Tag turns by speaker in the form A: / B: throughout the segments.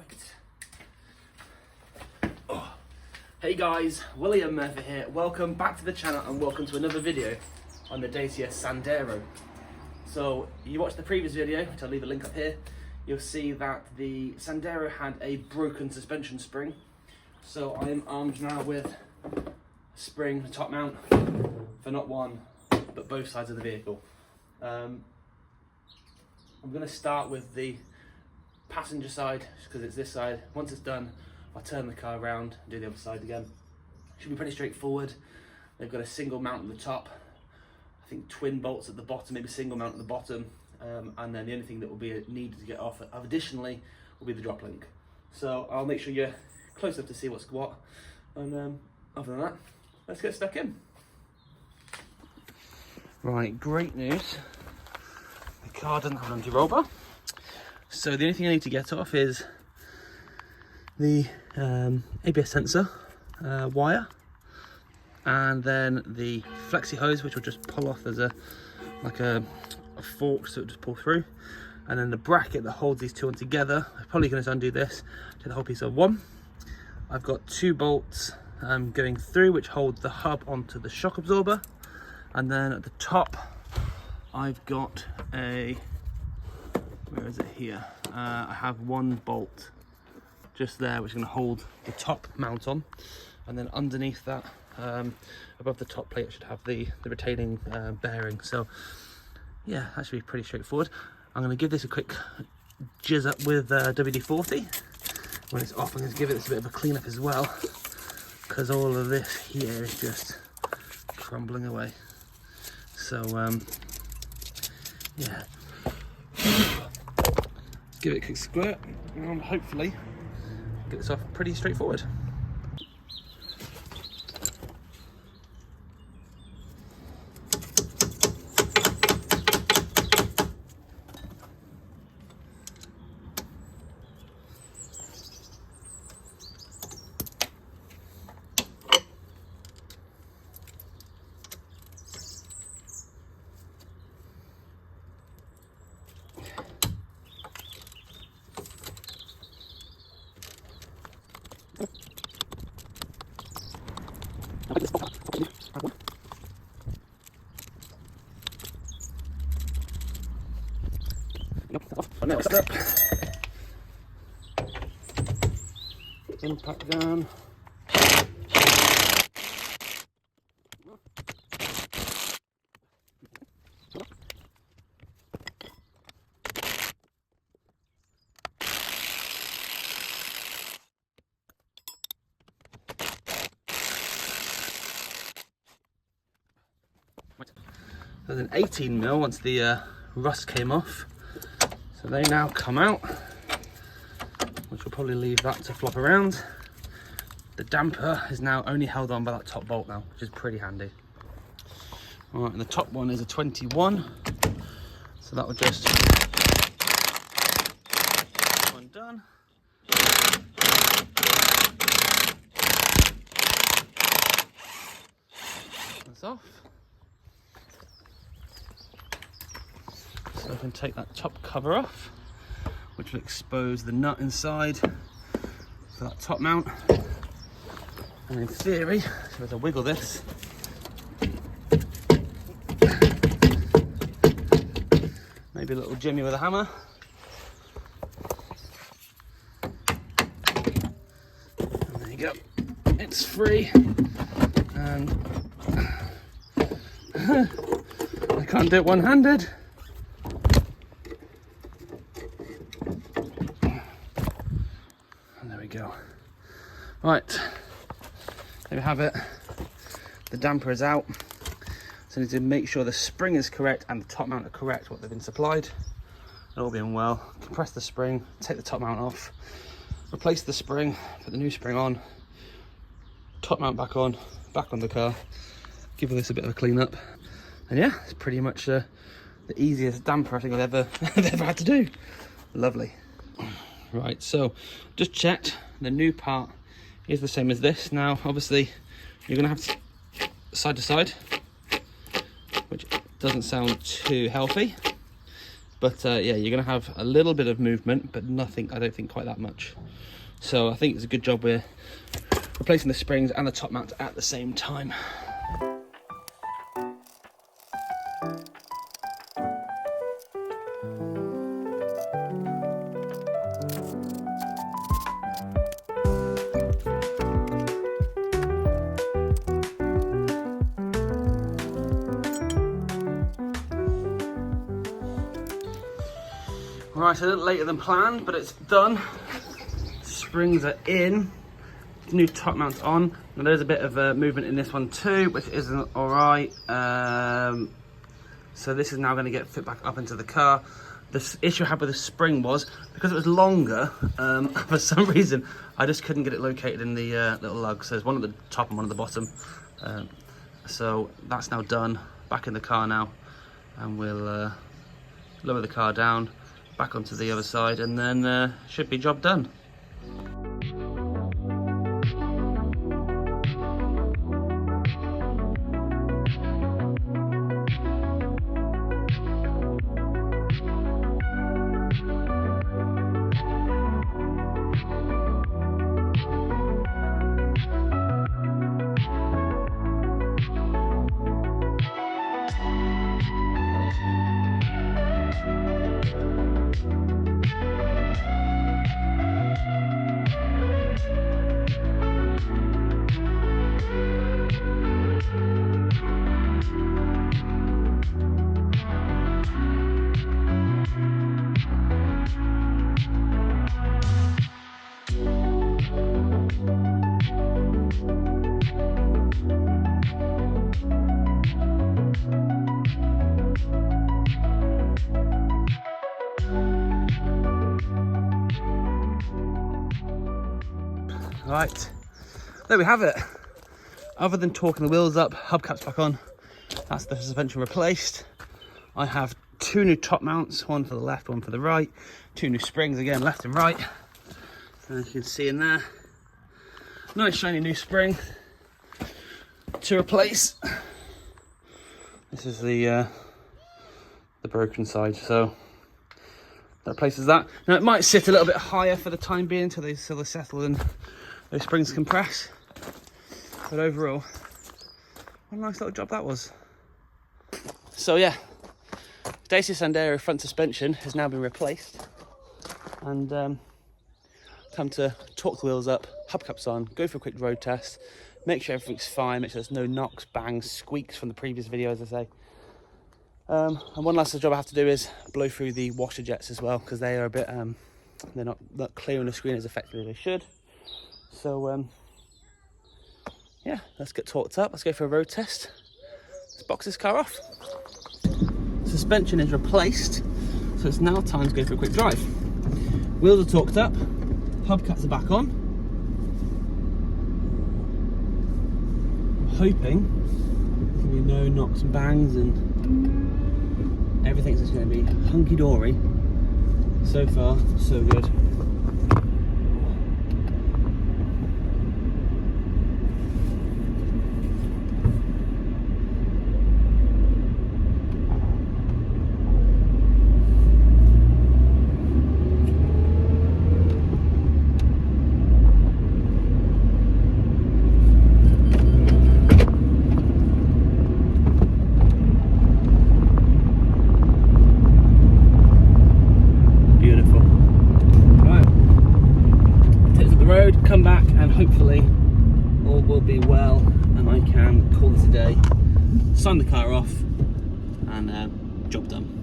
A: Right. Oh. Hey guys, William Murphy here. Welcome back to the channel and welcome to another video on the Dacia Sandero. So you watched the previous video, which I'll leave a link up here. You'll see that the Sandero had a broken suspension spring. So I am armed now with a spring top mount for not one, but both sides of the vehicle. I'm going to start with the passenger side because it's this side. Once it's done, I'll turn the car around and do the other side again. Should be pretty straightforward. They've got a single mount at the top, I think twin bolts at the bottom, maybe single mount at the bottom, and then the only thing that will be needed to get off additionally will be the drop link. So I'll make sure you're close enough to see what's what, and other than that, let's get stuck in. Right, great news. The car doesn't have an anti-roll bar. So the only thing I need to get off is the ABS sensor wire, and then the flexi hose, which will just pull off. There's a fork, so it'll just pull through, and then the bracket that holds these two on together. I'm probably going to undo this, take the whole piece of one. I've got two bolts going through, which hold the hub onto the shock absorber, and then at the top I've got a, where is it here? I have one bolt just there, which is going to hold the top mount on, and then underneath that, above the top plate, I should have the retaining bearing. So yeah, that should be pretty straightforward. I'm going to give this a quick jizz up with WD-40. When it's off, I'm going to give it a bit of a clean up as well, because all of this here is just crumbling away. So yeah, give it a quick squirt and hopefully get this off pretty straightforward. Next up, impact down. There's an 18mm once the rust came off. So they now come out, which will probably leave that to flop around. The damper is now only held on by that top bolt now, which is pretty handy. All right, and the top one is a 21, so that will just one done. That's off. So I can take that top cover off, which will expose the nut inside for that top mount. And in theory, so as I wiggle this, maybe a little jimmy with a hammer. And there you go, it's free. And I can't do it one-handed. Go. Right, there we have it. The damper is out, so I need to make sure the spring is correct and the top mount are correct, what they've been supplied. All being well, compress the spring, take the top mount off, replace the spring, put the new spring on, top mount back on the car, give this a bit of a clean up, and yeah, it's pretty much the easiest damper I think I've ever had to do. Lovely. Right, so just checked, the new part is the same as this. Now obviously you're going to have side to side, which doesn't sound too healthy, But yeah, you're going to have a little bit of movement, but nothing, I don't think, quite that much. So I think it's a good job we're replacing the springs and the top mount at the same time. Right, a little later than planned, but it's done. Springs are in. New top mount on. Now there's a bit of movement in this one too, which isn't all right. So this is now going to get fit back up into the car. The issue I had with the spring was, because it was longer, for some reason, I just couldn't get it located in the little lug. So there's one at the top and one at the bottom. So that's now done, back in the car now. And we'll lower the car down, back onto the other side, and then should be job done. Right, there we have it. Other than torquing the wheels up, hubcaps back on, that's the suspension replaced. I have two new top mounts, one for the left, one for the right. Two new springs, again, left and right. As you can see in there. Nice shiny new spring to replace. This is the broken side, so that replaces that. Now it might sit a little bit higher for the time being until they settle and those springs compress. But overall, what a nice little job that was. So yeah, Dacia Sandero front suspension has now been replaced, and time to torque the wheels up, hubcaps on, go for a quick road test, make sure everything's fine, make sure there's no knocks, bangs, squeaks from the previous video, as I say. And one last job I have to do is blow through the washer jets as well, because they are a bit they're not clearing the screen as effectively as they should. So yeah, let's get torqued up, let's go for a road test, let's box this car off. Suspension is replaced, so it's now time to go for a quick drive. Wheels are torqued up, hubcaps are back on. I'm hoping there's going to be no knocks and bangs and everything's just going to be hunky-dory. So far, so good. Come back and hopefully all will be well and I can call this a day, sign the car off, and job done.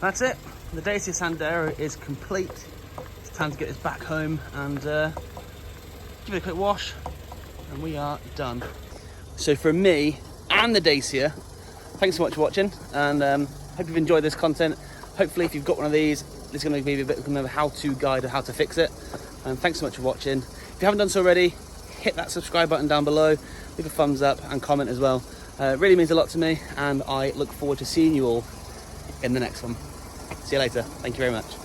A: That's it, the Dacia Sandero is complete. It's time to get this back home and give it a quick wash, and we are done. So for me and the Dacia, thanks so much for watching, and hope you've enjoyed this content. Hopefully, if you've got one of these, this is going to be a bit of a how-to guide of how to fix it. And thanks so much for watching. If you haven't done so already, hit that subscribe button down below, leave a thumbs up and comment as well. It really means a lot to me, and I look forward to seeing you all in the next one. See you later. Thank you very much.